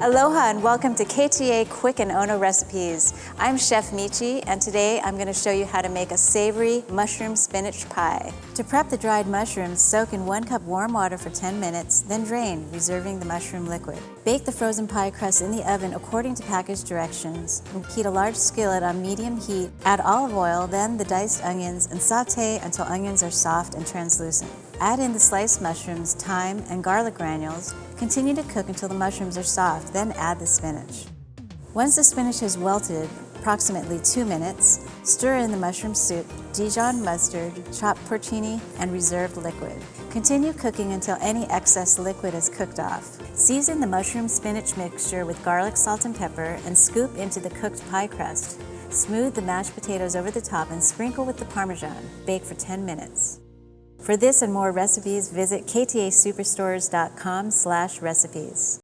Aloha and welcome to KTA Quick and Ono Recipes. I'm Chef Michi and today I'm going to show you how to make a savory mushroom spinach pie. To prep the dried mushrooms, soak in 1 cup warm water for 10 minutes, then drain, reserving the mushroom liquid. Bake the frozen pie crust in the oven according to package directions. Heat a large skillet on medium heat, add olive oil, then the diced onions, and saute until onions are soft and translucent. Add in the sliced mushrooms, thyme, and garlic granules. Continue to cook until the mushrooms are soft, then add the spinach. Once the spinach has wilted, approximately 2 minutes, stir in the mushroom soup, Dijon mustard, chopped porcini, and reserved liquid. Continue cooking until any excess liquid is cooked off. Season the mushroom spinach mixture with garlic, salt, and pepper, and scoop into the cooked pie crust. Smooth the mashed potatoes over the top and sprinkle with the parmesan. Bake for 10 minutes. For this and more recipes, visit ktasuperstores.com/recipes.